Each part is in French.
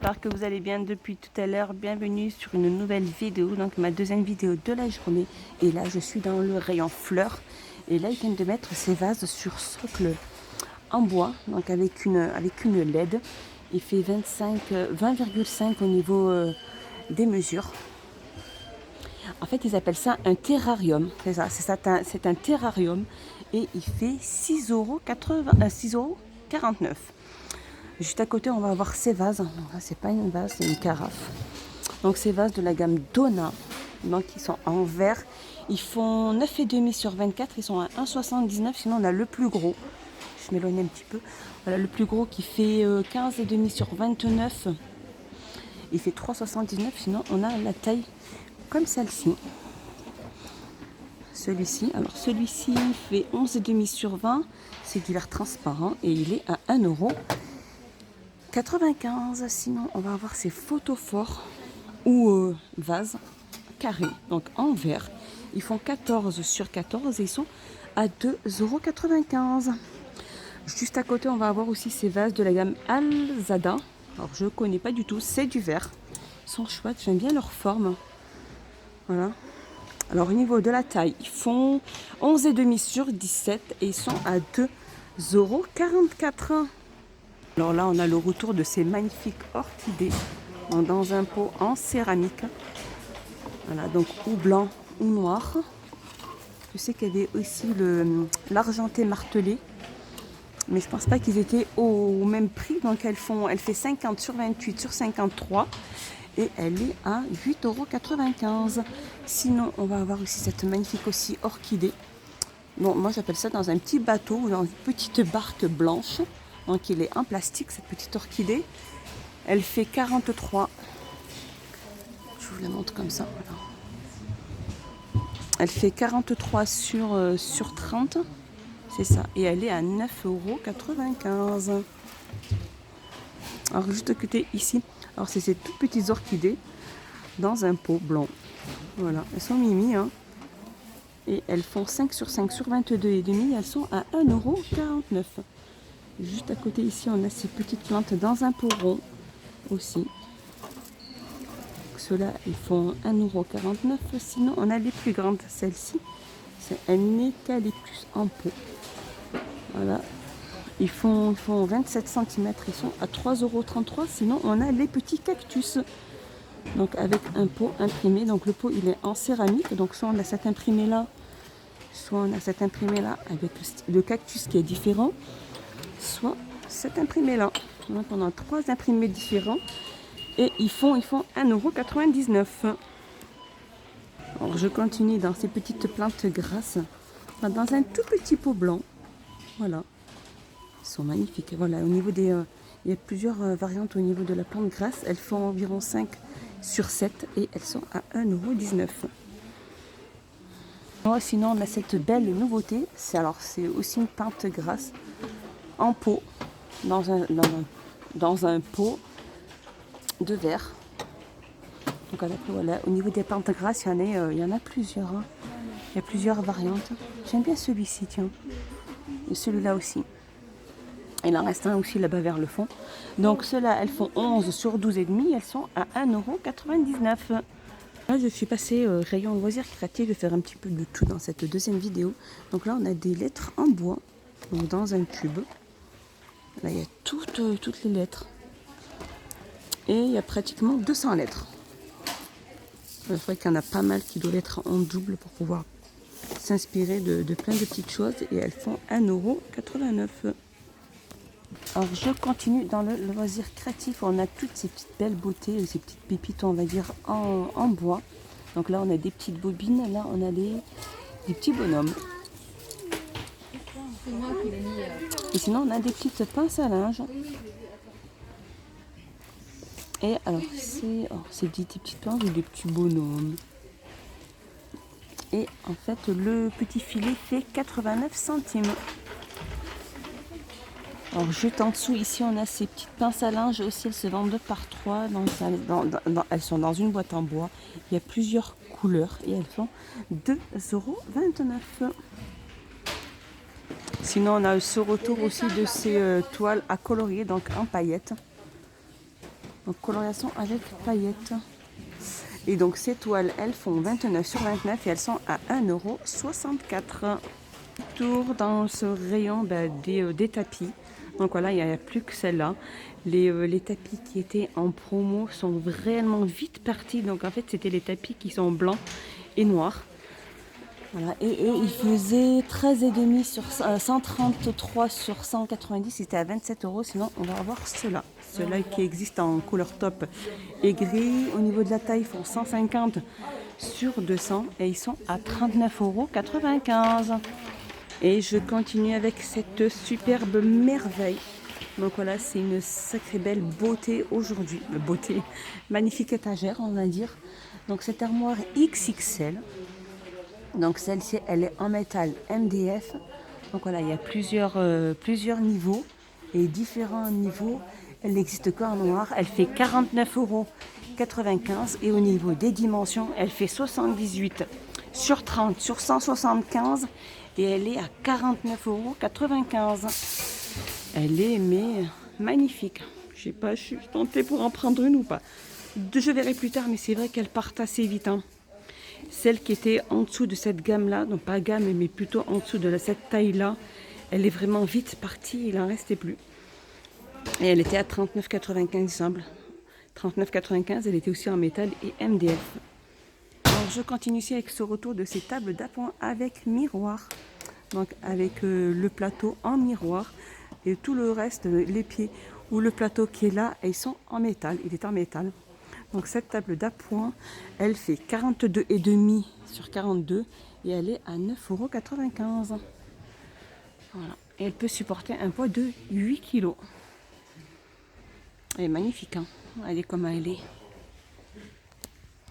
j'espère que vous allez bien depuis tout à l'heure. Bienvenue sur une nouvelle vidéo, donc ma deuxième vidéo de la journée. Et là, je suis dans le rayon fleurs. Et là, ils viennent de mettre ces vases sur socle en bois, donc avec une LED. Il fait 20,5 au niveau des mesures. En fait, ils appellent ça un terrarium. C'est ça, c'est un terrarium. Et il fait 6,49 €. Juste à côté, on va avoir ces vases. C'est pas une vase, c'est une carafe. Donc ces vases de la gamme Donna, donc ils sont en verre. Ils font 9,5 sur 24, ils sont à 1,79. Sinon on a le plus gros. Je m'éloigne un petit peu. Voilà le plus gros qui fait 15,5 sur 29. Il fait 3,79. Sinon on a la taille comme celle-ci. Celui-ci, alors celui-ci fait 11,5 sur 20. C'est du verre transparent et il est à 1,95 €. Sinon, on va avoir ces photophores ou vases carrés, donc en verre. Ils font 14 sur 14 et ils sont à 2,95 €. Juste à côté, on va avoir aussi ces vases de la gamme Alzada. Alors, je ne connais pas du tout, c'est du verre. Ils sont chouettes, j'aime bien leur forme. Voilà. Alors, au niveau de la taille, ils font 11,5 sur 17 et ils sont à 2,44 €. Alors là, on a le retour de ces magnifiques orchidées dans un pot en céramique. Voilà, donc ou blanc ou noir. Je sais qu'il y avait aussi l'argenté martelé, mais je pense pas qu'ils étaient au même prix. Donc elle fait 50 sur 28 sur 53 et elle est à 8,95 €. Sinon, on va avoir aussi cette magnifique aussi orchidée. Bon, moi j'appelle ça dans un petit bateau ou dans une petite barque blanche. Donc il est en plastique, cette petite orchidée. Elle fait 43. Je vous la montre comme ça. Voilà. Elle fait 43 sur 30. C'est ça. Et elle est à 9,95 €. Alors juste à côté ici. Alors c'est ces toutes petites orchidées dans un pot blanc. Voilà. Elles sont mimi. Hein. Et elles font 5 sur 5 sur 22,5. Elles sont à 1,49 €. Juste à côté ici, on a ces petites plantes dans un pot rond aussi. Ceux-là, ils font 1,49 €. Sinon, on a les plus grandes. Celle-ci, c'est un eucalyptus en pot. Voilà. Ils font 27 cm. Ils sont à 3,33 €. Sinon, on a les petits cactus. Donc, avec un pot imprimé. Donc, le pot, il est en céramique. Donc, soit on a cet imprimé-là, soit on a cet imprimé-là avec le cactus qui est différent. Soit cet imprimé-là. Donc, on a 3 imprimés différents. Et ils font 1,99 €. Alors je continue dans ces petites plantes grasses. Dans un tout petit pot blanc. Voilà. Ils sont magnifiques. Voilà, au niveau il y a plusieurs variantes au niveau de la plante grasse. Elles font environ 5 sur 7 et elles sont à 1,19 €. Sinon, on a cette belle nouveauté. C'est aussi une plante grasse en pot. Dans un pot de verre. Donc voilà, au niveau des plantes grasses, il y en a plusieurs. Hein. Il y a plusieurs variantes. J'aime bien celui-ci, tiens. Et celui-là aussi. Il en reste un aussi là-bas vers le fond. Donc ceux-là, elles font 11 sur 12,5. Elles sont à 1,99 €. Là, je suis passée rayon loisirs créatifs. Je vais faire un petit peu de tout dans cette deuxième vidéo. Donc là, on a des lettres en bois. Donc dans un tube. Là, il y a toutes les lettres. Et il y a pratiquement 200 lettres. Il faudrait qu'il y en a pas mal qui doivent être en double pour pouvoir s'inspirer de plein de petites choses. Et elles font 1,89 €. Alors je continue dans le loisir créatif. On a toutes ces petites belles beautés, ces petites pépites, on va dire, en bois. Donc là, on a des petites bobines. Là, on a des petits bonhommes. Et sinon, on a des petites pinces à linge. Et alors, c'est des petites planches ou des petits bonhommes. Et en fait, le petit filet fait 89 centimes. Alors, juste en dessous, ici, on a ces petites pinces à linge. Aussi, elles se vendent par 3. Elles sont dans une boîte en bois. Il y a plusieurs couleurs et elles font 2,29 €. Sinon, on a ce retour aussi de ces toiles à colorier, donc en paillettes. Donc coloration avec paillettes. Et donc ces toiles, elles font 29 sur 29 et elles sont à 1,64 €. Tour dans ce rayon des tapis. Donc voilà, il n'y a plus que celle-là. Les tapis qui étaient en promo sont vraiment vite partis. Donc en fait, c'était les tapis qui sont blancs et noirs. Voilà, et il faisait 13,5 sur 133 sur 190, c'était à 27 €. Sinon, on va avoir ceux-là. Ceux-là qui existent en couleur top et gris. Au niveau de la taille, ils font 150 sur 200 et ils sont à 39,95 €. Et je continue avec cette superbe merveille. Donc voilà, c'est une sacrée belle beauté aujourd'hui. Beauté, magnifique étagère, on va dire. Donc cette armoire XXL. Donc celle-ci, elle est en métal MDF. Donc voilà, il y a plusieurs niveaux et différents niveaux. Elle n'existe qu'en noir. Elle fait 49,95 € et au niveau des dimensions, elle fait 78 sur 30 sur 175 et elle est à 49,95 €. Elle est magnifique. Je sais pas, je suis tentée pour en prendre une ou pas. Je verrai plus tard, mais c'est vrai qu'elles partent assez vite. Celle qui était en dessous de cette gamme-là, donc pas gamme, mais plutôt en dessous de cette taille-là, elle est vraiment vite partie, il n'en restait plus. Et elle était à 39,95 € il semble. 39,95 €, elle était aussi en métal et MDF. Alors je continue ici avec ce retour de ces tables d'appoint avec miroir. Donc avec le plateau en miroir et tout le reste, les pieds ou le plateau qui est là, ils sont en métal, il est en métal. Donc cette table d'appoint, elle fait 42,5 sur 42 et elle est à 9,95 €. Voilà. Et elle peut supporter un poids de 8 kg. Elle est magnifique, hein. Elle est comme elle est.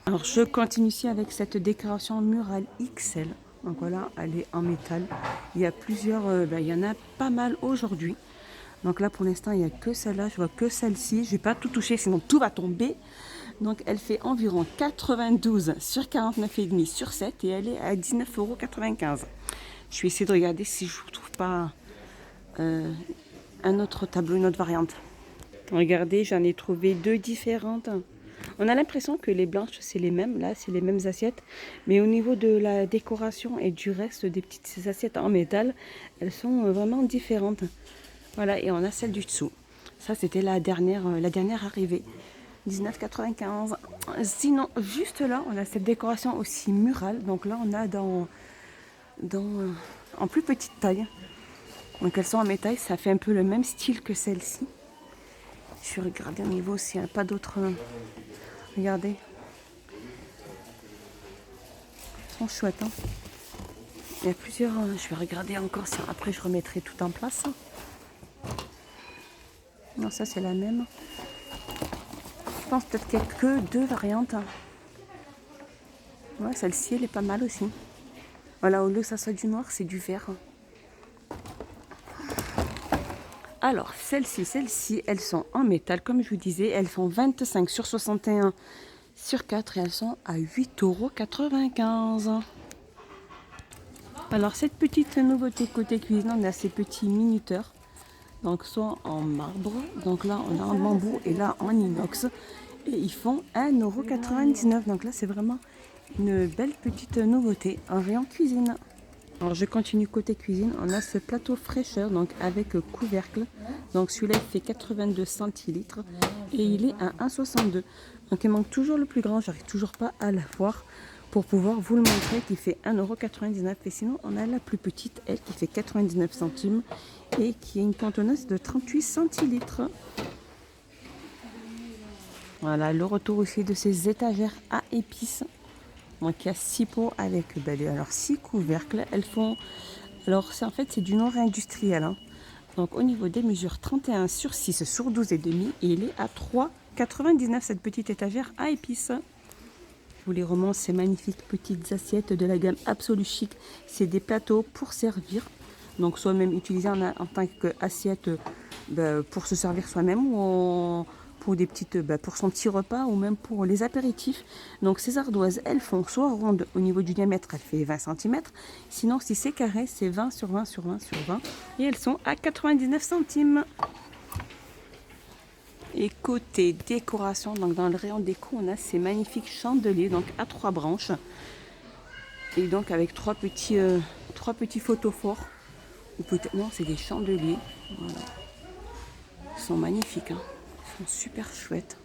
Alors je continue ici avec cette décoration murale XL. Donc voilà, elle est en métal. Il y a il y en a pas mal aujourd'hui. Donc là pour l'instant il n'y a que celle-là, je vois que celle-ci. Je ne vais pas tout toucher sinon tout va tomber. Donc elle fait environ 92 sur 49,5 sur 7 et elle est à 19,95 €. Je vais essayer de regarder si je ne trouve pas un autre tableau, une autre variante. Regardez, j'en ai trouvé deux différentes. On a l'impression que les blanches c'est les mêmes, là c'est les mêmes assiettes, mais au niveau de la décoration et du reste des petites assiettes en métal, elles sont vraiment différentes. Voilà, et on a celle du dessous. Ça c'était la dernière arrivée. 19,95 €. Sinon, juste là, on a cette décoration aussi murale. Donc là, on a en plus petite taille. Donc elles sont en métal, ça fait un peu le même style que celle-ci. Je vais regarder au niveau s'il n'y a pas d'autres. Regardez. Elles sont chouettes. Hein. Il y a plusieurs. Je vais regarder encore si après je remettrai tout en place. Non, ça c'est la même. Je pense peut-être qu'il n'y a que deux variantes. Ouais, celle-ci, elle est pas mal aussi. Voilà, au lieu que ça soit du noir, c'est du vert. Alors, celles-ci, elles sont en métal, comme je vous disais. Elles font 25 sur 61 sur 4 et elles sont à 8,95 €. Alors, cette petite nouveauté côté cuisine, on a ces petits minuteurs. Donc, soit en marbre, donc là, on a en bambou et là, en inox. Et ils font 1,99 €. Donc là, c'est vraiment une belle petite nouveauté en rayon cuisine. Alors je continue côté cuisine, on a ce plateau fraîcheur donc avec couvercle. Donc celui-là il fait 82 centilitres et il est à 1,62 €. Donc il manque toujours le plus grand, j'arrive toujours pas à l'avoir pour pouvoir vous le montrer qui fait 1,99 € et sinon on a la plus petite, elle qui fait 99 centimes et qui est une contenance de 38 centilitres. Voilà le retour aussi de ces étagères à épices. Donc il y a 6 pots avec 6 couvercles. Elles font. Alors c'est du noir industriel. Hein. Donc au niveau des mesures 31 sur 6 sur 12,5 et il est à 3,99 € cette petite étagère à épices. Je vous les remonte ces magnifiques petites assiettes de la gamme Absolu Chic. C'est des plateaux pour servir. Donc soit même utilisés en tant qu'assiette pour se servir soi-même ou pour des petites, pour son petit repas ou même pour les apéritifs. Donc ces ardoises, elles font soit ronde au niveau du diamètre, elle fait 20 cm. Sinon, si c'est carré, c'est 20 sur 20 sur 20 sur 20. Et elles sont à 99 centimes. Et côté décoration, donc dans le rayon déco, on a ces magnifiques chandeliers, donc à 3 branches. Et donc avec trois petits photophores. Ou peut-être, non, c'est des chandeliers. Voilà. Ils sont magnifiques, hein. Ils sont super chouettes.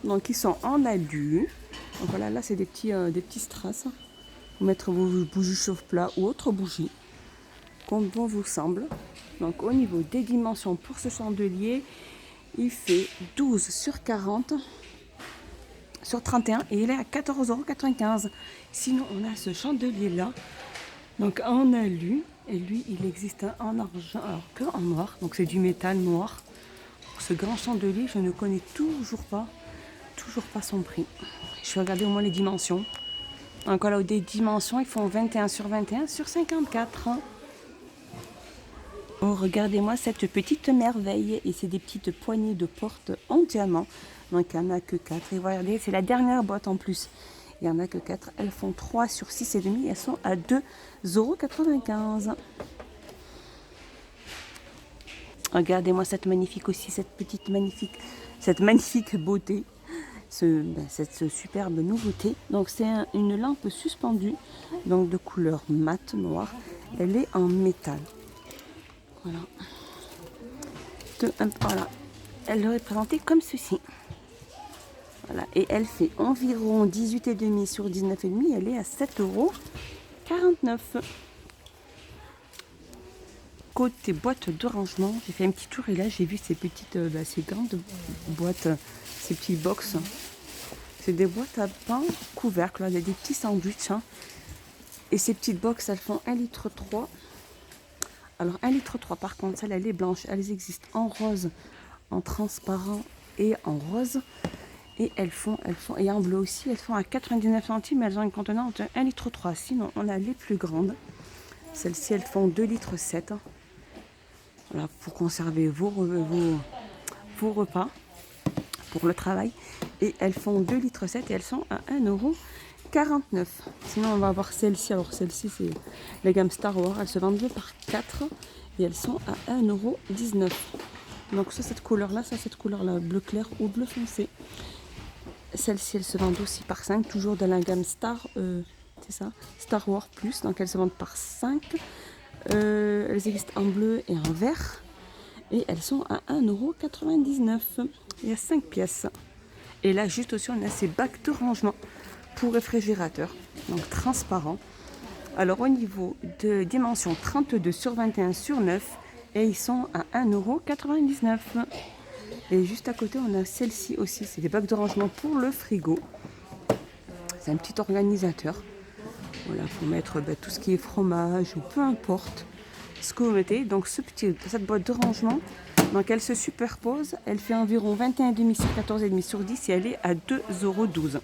Donc ils sont en alu. Donc voilà, là c'est des petits strass. Vous mettre vos bougies chauffe-plat ou autres bougies, comme bon vous semble. Donc au niveau des dimensions pour ce chandelier, il fait 12 sur 40 sur 31 et il est à 14,95 €. Sinon on a ce chandelier là, donc en alu, et lui il existe en argent alors que en noir, donc c'est du métal noir. Pour ce grand chandelier, je ne connais toujours pas son prix. Je vais regarder au moins les dimensions. Donc voilà, des dimensions, ils font 21 sur 21 sur 54. Oh, regardez-moi cette petite merveille. Et c'est des petites poignées de porte en diamant. Donc il n'y en a que 4. Et regardez, c'est la dernière boîte en plus. Il n'y en a que 4. Elles font 3 sur 6,5. Elles sont à 2,95 €. Regardez-moi cette magnifique aussi, cette magnifique beauté. Cette superbe nouveauté. Donc c'est une lampe suspendue, donc de couleur mat noire. Elle est en métal. Voilà. Voilà. Elle est présentée comme ceci. Voilà. Et elle fait environ 18,5 sur 19,5. Elle est à 7,49 €. Côté boîte de rangement, j'ai fait un petit tour et là j'ai vu ces ces grandes boîtes, ces petits box. C'est des boîtes à pain couvercles, là, il y a des petits sandwichs. Hein. Et ces petites box, elles font 1,3 litre. Alors 1,3 litre, par contre, celles, elle est blanche. Elles existent en rose, en transparent et en rose. Et et en bleu aussi, elles font à 99 centimes, elles ont une contenance de 1,3 litre. Sinon, on a les plus grandes. Celles-ci, elles font 2,7 litres. Voilà, pour conserver vos repas pour le travail. Et elles font 2,7 litres et elles sont à 1,49 €. Sinon, on va avoir celle-ci. Alors, celle-ci, c'est la gamme Star Wars. Elles se vendent par 4 et elles sont à 1,19 €. Donc, soit cette couleur-là, bleu clair ou bleu foncé. Celles-ci, elles se vendent aussi par 5, toujours de la gamme Star Wars Plus. Donc, elles se vendent par 5. Elles existent en bleu et en vert. Et elles sont à 1,99 €. Il y a 5 pièces. Et là, juste au-dessus, on a ces bacs de rangement pour réfrigérateur. Donc, transparent. Alors, au niveau de dimension 32 sur 21 sur 9. Et ils sont à 1,99 €. Et juste à côté, on a celle-ci aussi. C'est des bacs de rangement pour le frigo. C'est un petit organisateur. Voilà, pour mettre tout ce qui est fromage ou peu importe ce que vous mettez. Donc cette boîte de rangement, donc elle se superpose. Elle fait environ 21,5 sur 14,5 sur 10 et elle est à 2,12 €.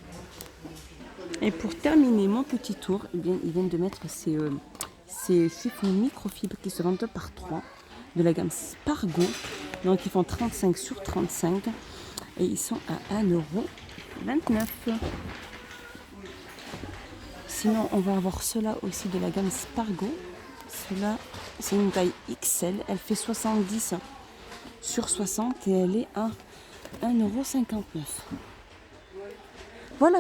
Et pour terminer mon petit tour, eh bien, ils viennent de mettre ces chiffons microfibres qui se vendent par 3 de la gamme Spargo. Donc ils font 35 sur 35 et ils sont à 1,29 €. Sinon, on va avoir cela aussi de la gamme Spargo. Cela, c'est une taille XL. Elle fait 70 sur 60 et elle est à 1,59 €. Voilà,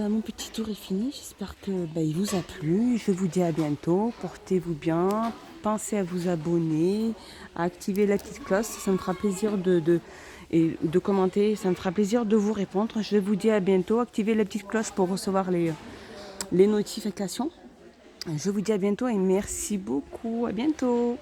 mon petit tour est fini. J'espère que il vous a plu. Je vous dis à bientôt. Portez-vous bien. Pensez à vous abonner, à activer la petite cloche. Ça me fera plaisir de commenter. Ça me fera plaisir de vous répondre. Je vous dis à bientôt. Activez la petite cloche pour recevoir les notifications. Je vous dis à bientôt et merci beaucoup. À bientôt.